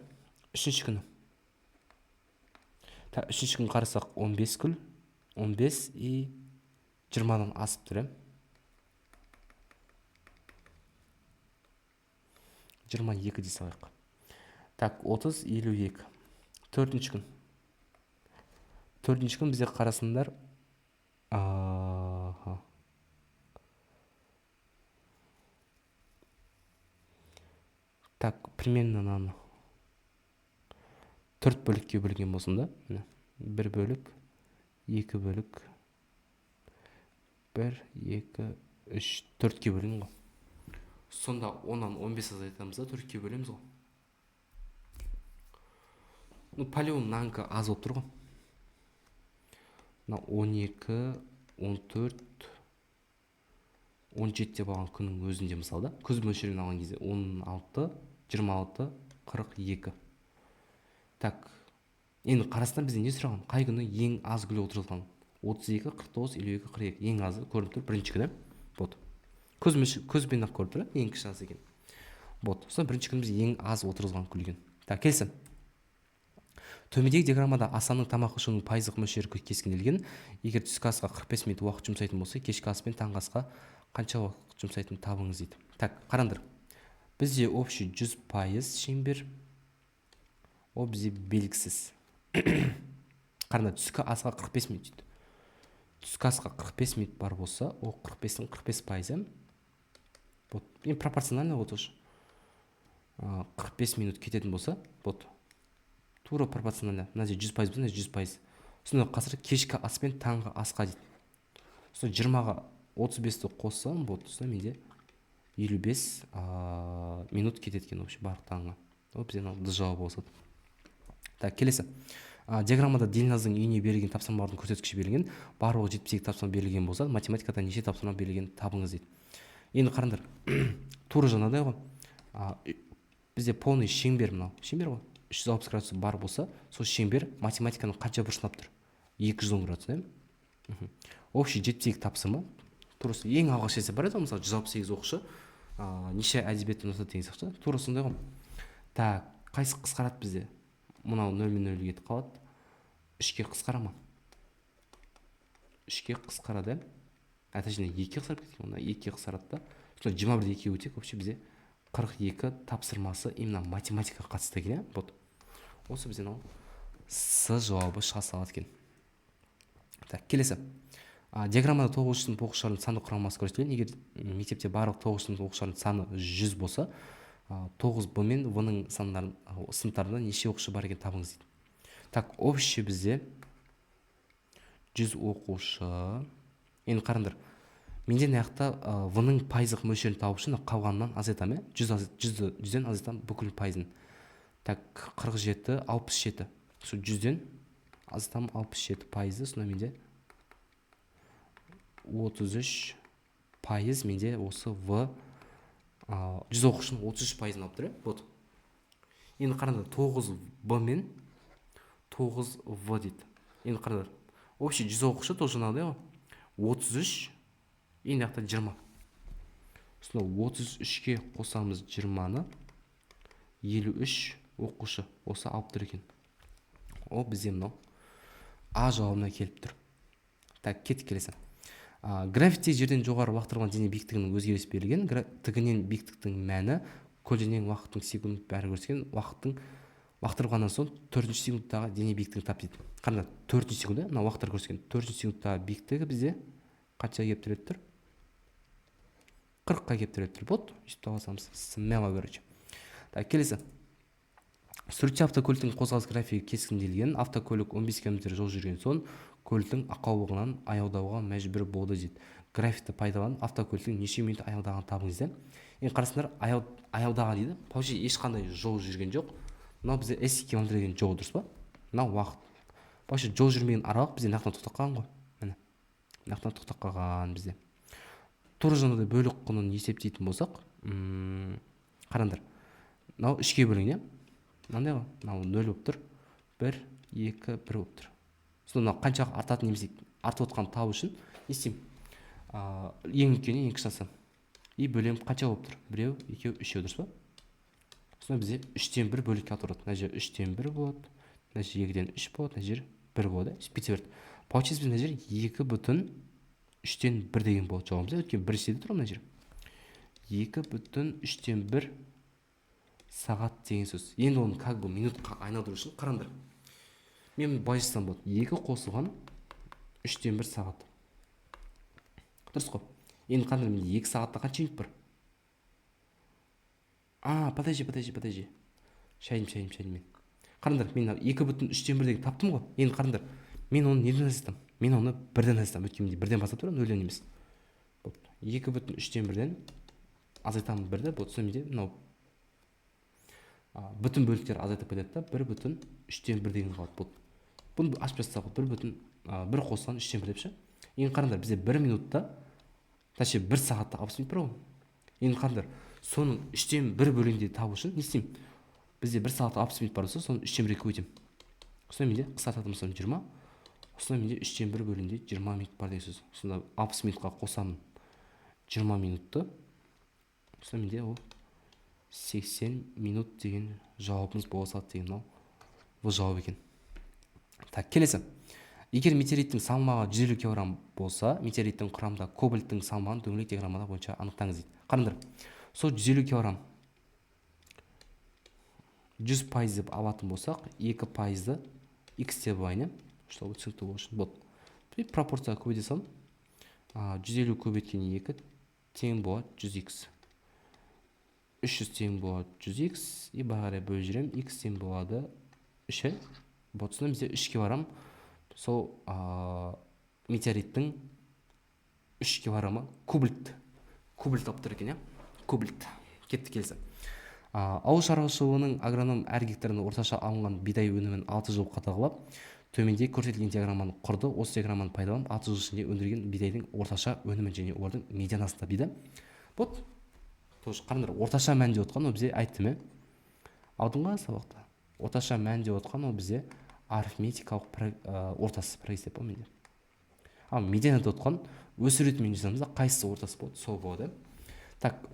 үшінші күні. Так, үшінші күні қарасақ 15 гүл, 15 и 20-дан асып тұр. 22 дей салайық. Так, 30, 52. Төртінші күн. Төртінші күн бізде қарасындар. Так, примерно наны 4 бөлікке бөлген болсын да. 1 бөлік, 2 бөлік, 1, 2, 3, 4-ке бөлген ғой. Сонда 10-нан 15 азайтамыз да, 4-ке бөлеміз ғой. Полеон нанка аз болып тұр ғой. 12, 14, 17 деп алған күннің өзінде мысалда. Көз мөлшерін алған кезде 16, 26, 42. Так, енді қарасынан бізде не сұраған? Қай күні ең аз гүл отырылған? 32, 49, 52, 42. Ең азы көрініп тұр, бірінші күні. Вот. Көзбен ақ көріп тұр, ең кіші аз екен. Вот. Сосын бірінші күні біз ең аз отырылған гүл екен. Так, келсін. Төмедегі диаграммада Асанның тамақ ішуінің пайыздық мөлшері кескінделген. Егер түскі асқа 45 минут уақыт жұмсайтын болса, кешкі ас пен таңғы асқа қанша уақыт жұмсайтын табыңыз дейді. Так, қараңдар. Бізде общий 100% шеңбер. О бізде белгісіз. Қараңдар, түскі асқа 45 минут дейді. Түскі асқа 45 минут бар болса, о 45-дің 45%. Вот, ең пропорционально вот уже. 45 минут кететін болса, вот. Тура пропорционально. Мына жерде 100% болса, 100%. Сонда қазір кешкі ас пен таңғы асқа дейді. Сонда 20-ға 35-ті қоссам, вот, сонда менде 55 минут кететкен вообще барлық таңға. Ол бізден алды жауабы болса. Так, келесі. Диаграммада Дильназдың үйіне берілген тапсырмалардың көрсеткіші берілген. Барлығы 72 тапсырма берілген болса, математикада неше тапсырма берілген табыңыз дейді. Енді қараңдар. Тура жаңадай ғой. Бізде полный шеңбер мынау. Шеңбер ғой. 360 градус бар болса, сол шеңбер математиканың қанша бұрышынап тұр? 210 градус, да? Общий 72 тапсырма. Турасы ең алғаш есе бар еді, мысалы 168 оқушы, неше әдебиетті ұнатады деген сияқты. Тура сондай ғой. Так, қайсы қысқарады бізде? Мынау 0 мен 0 кетіп қалады. 3-ке қысқара ма? 3-ке қысқарады. Точнее 2-ке қысқарып кеткен, онда 2-ке қысқарады да. Сонда 21 2-ге өтек, вообще бізде 42 тапсырмасы именно математикаға қатысты екен, вот. Осы бізден ол С жауабы шыға салады екен. Так, келесі. Диаграммада 9 сынып оқушылардың сандық құрамасы көрсетілген. Егер мектепте барлық 9 сынып оқушылардың саны 100 болса, 9 Б мен В-ның сыныптарында неше оқушы бар екен табыңыз дейді. Так, общий бізде 100 оқушы. Енді қараңдар, менде мына жақта в-ның пайыздық мөлшерін тауып үшін қалғанынан азайтамын, 100-ден азайтамын бүкіл пайызын. Так, 47, 67. Сол 100-ден азайтамын 67 пайызды, сонда менде 33 пайыз менде осы в 100 оқушының 33 пайызын алып тұр. Вот. Енді қараңдар, 9в мен 9в дейді. Енді қараңдар, общий 100 оқушы тоже жаңағыдай ғой. 33, енді жақта 20. Сонда 33-ке қосамыз 20-ны, 53 оқушы осы алып тұр екен. О, бізде мынау А жауабына келіп тұр. Так, кеттік келесі. Графикте жерден жоғары лақтырылған дене биіктігінің өзгеріс берілген. Тігінен биіктіктің мәні көлденең уақыттың секунд бәрі көрсеткен. Уақыттың лақтырылғаннан соң 4 секундтағы дене биіктігін тап дейді. Қараңдар, 4 секунд, мына уақыттар көрсеткен. 4 секундтағы биіктігі бізде қанша келіп тұрады тұр? 40-қа келіп тұрады тұр. Вот, сөйтіп табасамыз. Смело, короче. Так, келесі. Суретте автокөліктің қозғалыс графигі кескінделген. Автокөлік 15 км жол жүрген соң көліктің ақаулығынан аялдауға мәжбүр болды дейді. Графикті пайдаланып автокөліктің неше минут аялдағанын табыңыз. Енді қарасыңдар, аялдаған дейді. Вообще ешқандай жол жүрген жоқ. Мынау бізде S км деген жол, дұрыс па? Мынау уақыт. Вообще жол жүрмеген аралық бізде нақтылы тоқтап қалған ғой. Міне. Нақтылы тоқтап қалған бізде. Тура жаңағыдай бөлік құнын есептейтін болсақ, қараңдар. Мынау 3-ке бөлінген. Мынандай ғой. Мынау 0 болып тұр. 1, 2, 1 болып тұр. Сонда қанша артатын немесе артып отқан табу үшін не істеймін? Ең үлкені ең кішісі. И бөлем қанша болып тұр? 1, 2, 3, дұрыс па? Сонда бізде 3-тен 1 бөлікке атырады. Мына жер 3-тен 1 болады. Мына жер 2-ден 3 болады. Мына жер 1 болады. Спецверт. Получается мына жер 2,3-тен 1 деген болады жауабымыз. Өйткені 1 істеді тұр мына жер. 2,3-тен 1 сағат деген сөз. Енді оны как бы минутқа айналдыру үшін қараңдар. Мен былай жазсам болады. 2 қосылған 3-тен 1 сағат. Дұрыс қой. Енді қараңдар, менде 2 сағатта қанша минут бар? Подожди. Шайдым мен. Қараңдар, мен 2,3-тен 1 деген таптым ғой. Енді қараңдар, мен оны неден азайтам? Мен оны 1-ден азайтам. Өйткені 1-ден бастап тұрамын, 0-ден емес. 2,3-тен 1-ден азайтамын 1-ді. Вот сонда менде мынау бүтін бөліктер азайтып кетеді да, 1,3-тен 1 деген қалады. Бұны ашып жазсақ, 1 қосылған 3-тен 1 депші. Енді қараңдар, бізде 1 минутта, тәше 1 сағатта 60 минут бар ғой. Енді қараңдар, соның 3-тен 1 бөлігінде табу үшін не істеймін? Бізде 1 сағатта 60 минут бар болса, соны 3-тен 1-ге көбейтемін. Сонда менде қысқартатын болсам 20. Сонда менде 3-тен 1 бөлігінде 20 минут бар деген сөз. Сонда 60 минутқа қосамын 20 минутты. Сонда менде ол 80 минут деген жауабымыз болады деген мынау. Бұл жауап екен. Так, келесі. Егер метеориттің салмағы 150 кг болса, метеориттің құрамында кобальттың салмағын дөңгелек диаграммада бойынша анықтаңыз дейді. Қараңдар. Сол 150 кг 100% деп алатын болсақ, 2%-ды x деп алайын, чтобы түсінікті болу үшін. Вот. Пропорция көбейте салым. 150 көбейткен 2 тең болады 100x. 300 тең болады 100x. И бағарай бөліп жүрем. X тең болады 3. Вот, сонда бізде 3-ке барам. Сол метеориттің 3 килограммы кубальт алып тұр екен, кубальт. Кетті келесі. Ауыл шаруашылығының агроном әр гектарына орташа алынған бидай өнімін 6 жыл қадағалап, төменде көрсетілген диаграмманы құрды. Осы диаграмманы пайдаланып 6 жыл ішінде өндірген бидайдың орташа өнімін және олардың медианасын табиды. Вот, қараңдар, орташа мән деп отқан ол бізде айттым, алдыңғы сабақта. Орташа мән деп отқан ол бізде арифметикалық ортасы прогресс деп менде. Ал медиана деп отқан өсу ретімен жазамыз да, қайсысы ортасы болады, сол болады. Так,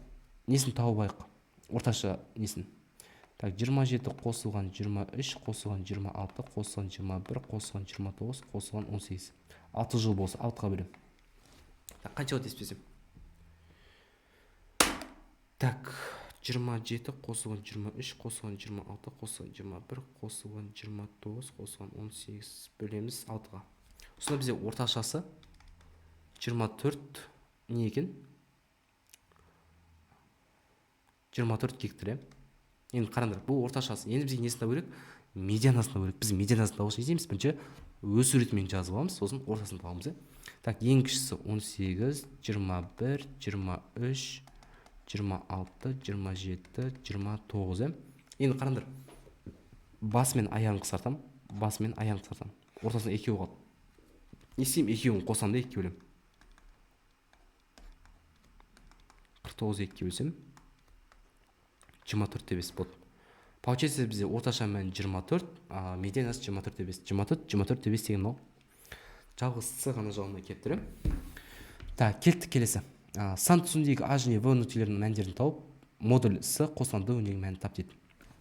несін тауып алайық? Орташа несін? Так, 27 қосылған 23, қосылған 26, қосылған 21, қосылған 29, қосылған 18. 6 жыл болса 6-ға бөлем. Так, қанша болады еспесем? Так, 27 қосылған 23, қосылған 26, қосылған 21, қосылған 29, қосылған 18 бөлеміз 6-ға. Сонда бізде орташасы 24 не екен? 24 гектар. Енді қараңдар, бұл орташасы. Енді бізге несін табу керек? Медианасын табу керек. Біз медианасын табу үшін не істейміз? Бірінші өсу ретімен жазып аламыз, сосын ортасын табамыз. Так, ең кішісі 18, 21, 23, 26, 27, 29. Енді қараңдар, басы мен аяғын қысқартам, ортасына екеу қалды. Не істеймін, екеуін қосам да 2 бөлем. 49 2 бөлсем 24,5 болады. Получается бізде орташа мән 24, медианасы 24,5. 24,5 деген мынау. Жалғыз С ғана жауабына келіп тұр. Так, кеттік келесі. Сан түсіндегі А және В нүктелерінің мәндерін тауып, модуль С қосылған Д өнегінің мәнін тап дейді.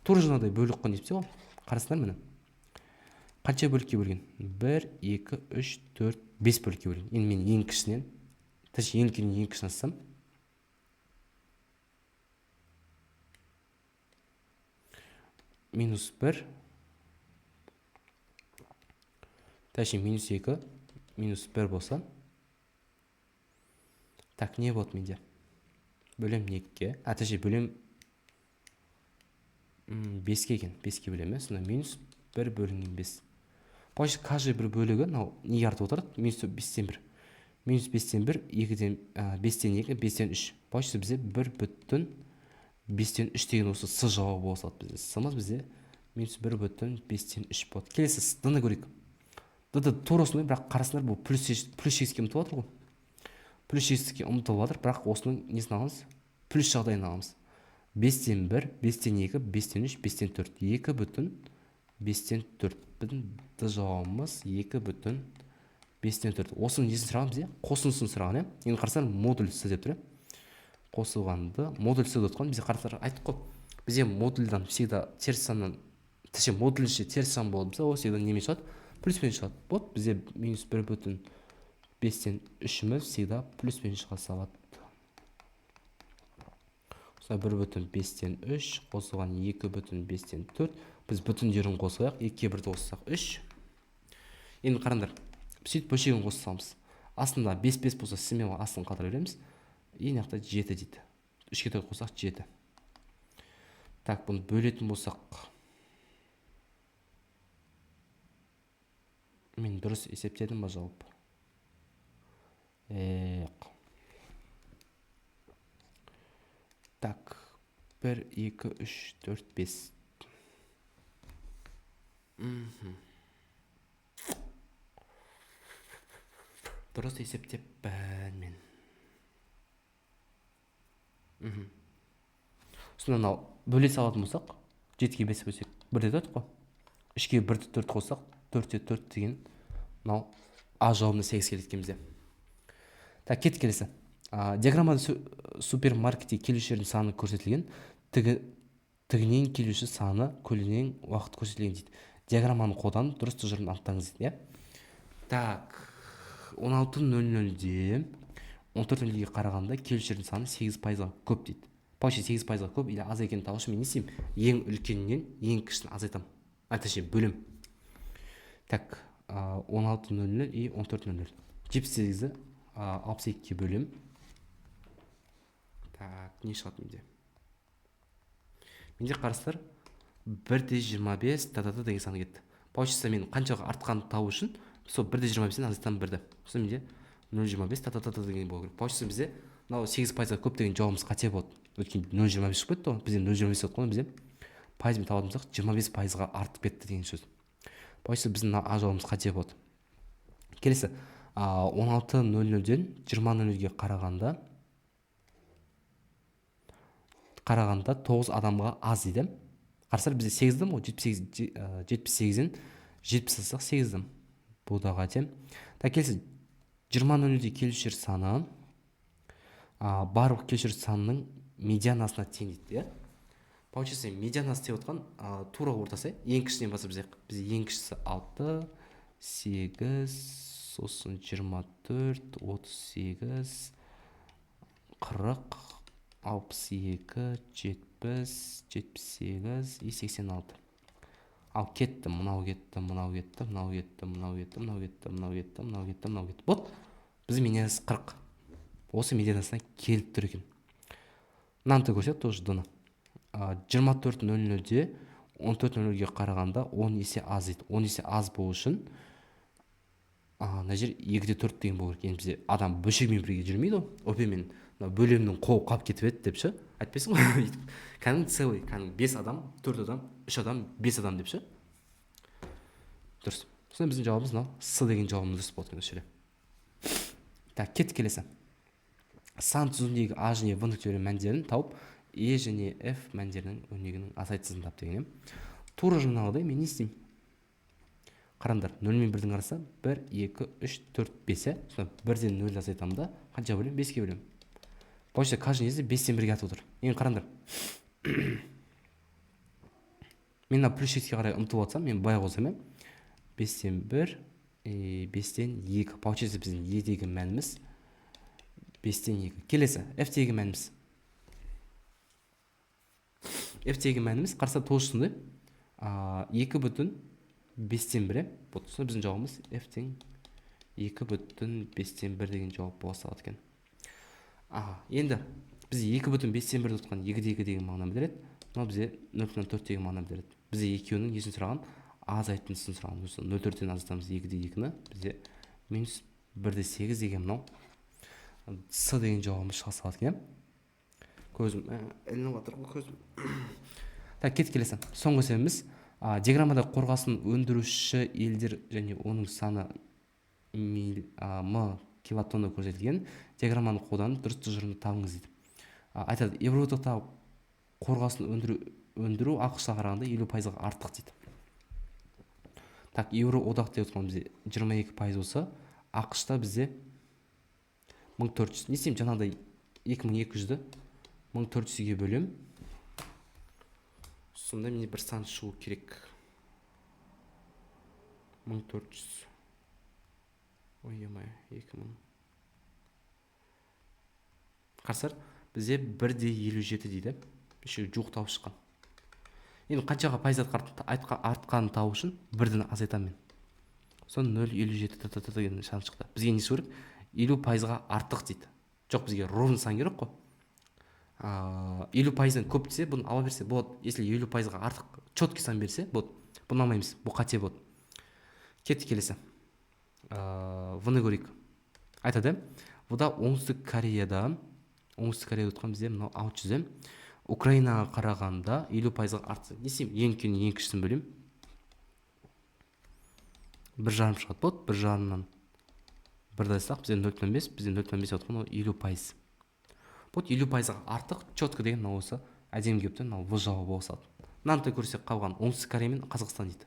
Тура жаңағыдай бөлік қой дейсіз ғой. Қарасыңдар міне. Қанша бөлікке бөлген? 1, 2, 3, 4, 5 бөлікке бөлген. Енді мен ең кішісінен, ең үлкеннен ең кішісін алсам, -1, -2, -1 болса, так, не болады менде? Бөлем 2-ке, бөлем 5-ке екен, 5-ке бөлем, сонда -1 бөлінген 5. Почти каждый бір бөлігі, неге артып отырады? -5-тен 1. -5-тен 1, 2-ден 5-тен 2, 5-тен 3. Почти бізде 1,5-тен 3 деген осы С жауабы болсады бізде. Сымыз бізде -1,5-тен 3 болады. Келесі Д-ны көрейік. Д-ды тура осындай, бірақ қарасындар бұл плюс шегізге ұмытып жатыр ғой. Плюс шегізге ұмытып жатыр, бірақ осының несін аламыз? Плюс жағдайын аламыз. 5-тен 1, 5-тен 2, 5-тен 3, 5-тен 4. 2,5-тен 4. Біздің Д жауабымыз 2,5-тен 4. Осының несін сұраған бізде? Қосындысын сұраған. Енді қарасындар модуль С деп тұр. Қосылғанды модуль С деп отқан. Бізде қарасындар айттық қой. Бізде модульдан всегда теріс саннан, модульінше теріс сан болды. Ол всегда немен шығады? Плюспен шығады. Вот бізде -1,5-тен 3-іміз всегда плюспен шыға салады. 1,5-тен 3 қосылған 2,5-тен 4. Біз бүтіндерін қосылайық. 2-ке 1-ді қоссақ 3. Енді қараңдар, сөйтіп бөлшегін қоссамыз. Астында 5 болса, сізмен астын қалдыра береміз. Ең ақта 7 дейді. 3-ке 4 қоссақ 7. Так, бұны бөлетін болсақ, мен дұрыс есептедім ба жауап? Так, 1, 2, 3, 4, 5. Дұрыс есептеп мен. Сонда мынау бөле салатын болсақ, 7-ке 5 бөлсек 1-де 4 қой. 3-ке 1-ді 4 қоссақ, 4-те 4 деген мынау А жауабына 8 келеді екен бізде. Так, кеттік келесі. Диаграммада супермаркетте келушілердің саны көрсетілген, тігінен келуші саны көлінен уақыт көрсетілген дейді. Диаграмманы қолданып дұрыс тұжырымды анықтаңыз дейді. Так, 16:00-де 14:00-ге қарағанда келушілердің саны 8%-ға көп дейді. Почти 8%-ға көп или аз екенін табу үшін мен не істеймін? Ең үлкеннен ең кішісін азайтам. Бөлем. Так, 16:00 и 14:00. 78-ді 62-ке бөлем. Так, не шығады менде? Менде қарастар 1,25 деген саны кетті. Получится мен қаншаға артқанды табу үшін сол 1,25-ден азайтам 1-ді. Сол менде 0,25 деген болу керек. Получится бізде 8%-ға көп деген жауабымыз қате болады. Өйткені 0,25 шығып кетті ғой. Бізде 0,25 отқан, бізде пайызбен табатын болсақ 25%-ға артып кетті деген сөз. Получится біздің А жауабымыз қате болады. Келесі 16:00-ден 20:00-ге қарағанда 9 адамға аз дейді. Қарасар бізде 8-дім ғой, 78-ден 70 алсақ 8-дім. Бұл да қате. Так, келесі 20:00-де келушілер саны барлық келушілер санының медианасына тең дейді. Получается, медианасы деп отқан тура ортасы. Ең кішісінен бастап біз ең кішісі 6, 8, сосын 24, 38, 40, 62, 70, 78 и 86. Ал кетті, мынау кетті. Вот, біз медианасы 40. Осы медианасына келіп тұр екен. Мынаны көрсек тоже дұны. 24:00-де 14:00-ге қарағанда 10 есе аз дейді. 10 есе аз болу үшін мына жер 2/4 деген болу керек. Енді бізде адам бөлшегімен бірге жүрмейді ғой, опемен мына бөлемнің қолы қалып кетіп еді деп ше айтпайсың ғой. Өйтіп кәдімгі целый, кәдімгі 5 адам, 4 адам, 3 адам, 5 адам деп ше. Дұрыс. Сонда біздің жауабымыз мынау с деген жауабымыз дұрыс болады екен осы жерде. Так, кеттік келесі. Сан түзуіндегі а және в нүктелерінің мәндерін тауып, е және f мәндерінің өнегінің азайтындысын тап деген. Тура жаңағыдай мен не істеймін? Қараңдар, 0 мен 1-дің арасы 1, 2, 3, 4, 5. Сонда 1-ден 0 азайтамын да, қанша бөлем? 5-ке бөлем. Получается, каждый кезде 5-тен 1-ге атып отыр. Енді қараңдар. Мен мына плюс шекке қарай ұмтылып жатсам, мен былай қойсам, 5-тен 1, 5-тен 2. Получается, біздің е деген мәніміз 5-тен 2. Келесі, f деген мәніміз. F деген мәніміз қарса тоғызсынды 2/5-тен 1. Сонда біздің жауабымыз f тең 2/5-тен 1 деген жауап бола салады екен. Енді біз 2/5-тен 1 тұтқан 2/2 деген мағына білдіреді. Мынау бізде 0,4 деген мағына білдіреді. Бізде екеуінің несін сұраған? Азайтындысын сұраған. 0,4-тен азайтамыз 2/2-ні. Бізде минус 1/8 деген мынау с деген жауабымыз шыға салады екен. Көзім ілініп жатыр ғой көзім. Так, кет келесі. Соңғы себебіміз диаграммада қорғасын өндіруші елдер және оның саны м килотонна көрсетілген. Диаграмманы қолданып дұрыс тұжырымды табыңыз дейді. Айтады, Еуроодақтағы қорғасын өндіру ақш-қа қарағанда 50%-ға артық дейді. Так, Еуроодақ деп отқан бізде 22% болса, ақш-та бізде 1400. Не істеймін? Жаңағыдай 2200-ді 1400-ге бөлем. Сонда менде бір сан шығу керек. 1400. Ой, емай, 2000. Қарсар, бізде 1/57 дейді. Еще жуықтау шыққан. Енді қаншаға пайыз артқанын тауу үшін 1-ден азайтамын мен. Соны 0,57 деген сан шықты. Бізге не керек? 50%-ға артық дейді. Жоқ, бізге ровно сан керек қой. 50%-дан көп десе, бұны ала берсе болады. Если 50%-ға артық четкий сан берсе, болады. Бұны алмаймыз. Бұл қате болады. Кетті келесі. Бұны көрейік. Айтады, бұда оңтүстік Кореяда отқан бізде мынау 600. Украинаға қарағанда 50%-ға артты. Не істеймін? Ең үлкен ең кішісін бөлем. 1,5 шығады болады. 1,5-нан 1 дайсақ, бізде 0,5, бізде 0,5 отқан 50%. Вот 50%-ға артық, четко деген мынау осы әдемі кепті, мынау в жауабы болсады. Мынаны көрсек қалған оңтүстік Корея мен Қазақстан дейді.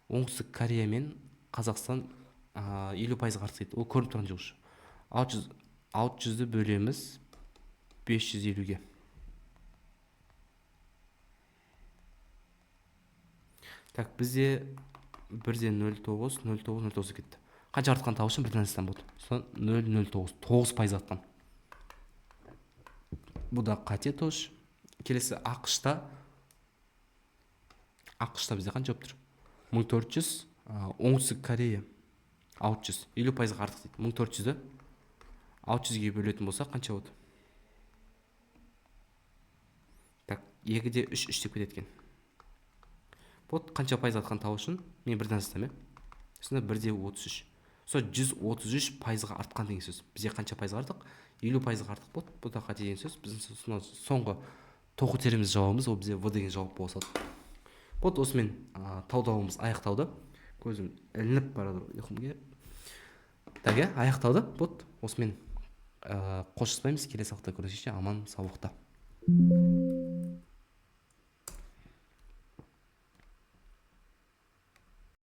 Оңтүстік Корея мен Қазақстан 50%-ға артық дейді. Ол көрініп тұрған жоқ. 600-ді бөлеміз 550-ге. Так, бізде 1-ден 0,9, 0,9, 0,9 кетті. Қанша артқан тауы үшін 1-ден астам болды. Соны 0,09, 9% артқан. Бұл да қате тош. Келесі ақшта бізде қанша болып тұр? 1400, оңтүстік Корея 600, 50%-ға артық дейді. 1400-ді 600-ге бөлетін болса қанша болады? Так, 2-де 3 деп кететкен. Вот қанша пайыз артқан тауы үшін мен 1-ден астам. Сонда 1/33. Сол 133%-ға артқан деген сөз. Бізде қанша пайызға артық? 50%-ға артық болды. Бұл да қате деген сөз. Біздің соңғы тоқу тереміз жауабымыз, ол бізде в деген жауап болсады. Вот осымен талдауымыз аяқталды. Көзім ілініп барады, ұйқым келіп. Так, аяқталды. Вот осымен қоштаспаймыз. Келесі уақытта көрісейікше, аман саулықта.